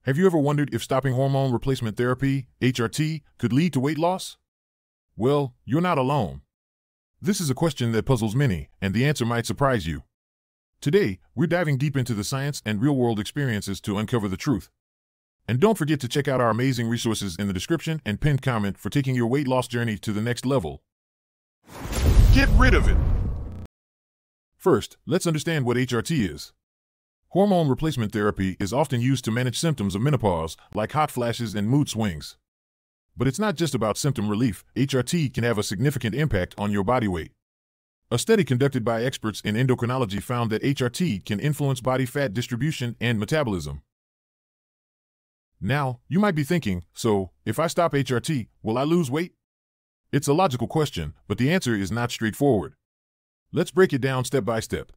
Have you ever wondered if stopping hormone replacement therapy, HRT, could lead to weight loss? Well, you're not alone. This is a question that puzzles many, and the answer might surprise you. Today, we're diving deep into the science and real-world experiences to uncover the truth. And don't forget to check out our amazing resources in the description and pinned comment for taking your weight loss journey to the next level. Get rid of it! First, let's understand what HRT is. Hormone replacement therapy is often used to manage symptoms of menopause, like hot flashes and mood swings. But it's not just about symptom relief. HRT can have a significant impact on your body weight. A study conducted by experts in endocrinology found that HRT can influence body fat distribution and metabolism. Now, you might be thinking, so, if I stop HRT, will I lose weight? It's a logical question, but the answer is not straightforward. Let's break it down step by step.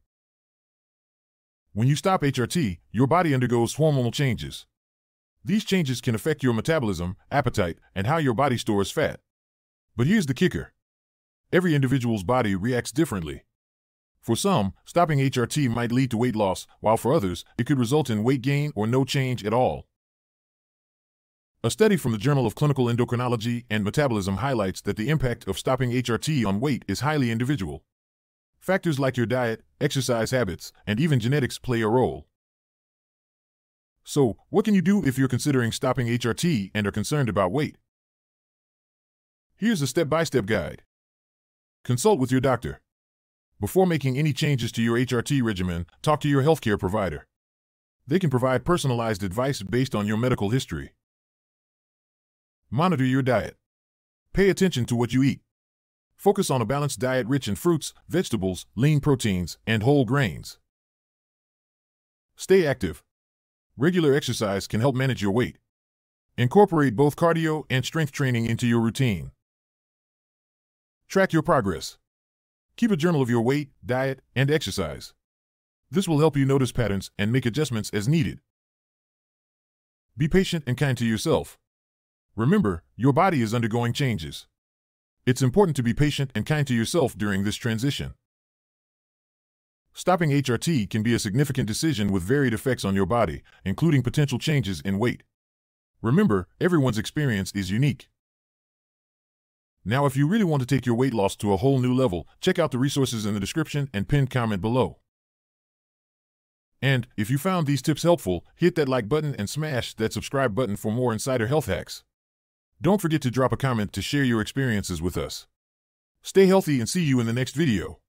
When you stop HRT, your body undergoes hormonal changes. These changes can affect your metabolism, appetite, and how your body stores fat. But here's the kicker. Every individual's body reacts differently. For some, stopping HRT might lead to weight loss, while for others, it could result in weight gain or no change at all. A study from the Journal of Clinical Endocrinology and Metabolism highlights that the impact of stopping HRT on weight is highly individual. Factors like your diet, exercise habits, and even genetics play a role. So, what can you do if you're considering stopping HRT and are concerned about weight? Here's a step-by-step guide. Consult with your doctor. Before making any changes to your HRT regimen, talk to your healthcare provider. They can provide personalized advice based on your medical history. Monitor your diet. Pay attention to what you eat. Focus on a balanced diet rich in fruits, vegetables, lean proteins, and whole grains. Stay active. Regular exercise can help manage your weight. Incorporate both cardio and strength training into your routine. Track your progress. Keep a journal of your weight, diet, and exercise. This will help you notice patterns and make adjustments as needed. Be patient and kind to yourself. Remember, your body is undergoing changes. It's important to be patient and kind to yourself during this transition. Stopping HRT can be a significant decision with varied effects on your body, including potential changes in weight. Remember, everyone's experience is unique. Now, if you really want to take your weight loss to a whole new level, check out the resources in the description and pinned comment below. And, if you found these tips helpful, hit that like button and smash that subscribe button for more insider health hacks. Don't forget to drop a comment to share your experiences with us. Stay healthy and see you in the next video.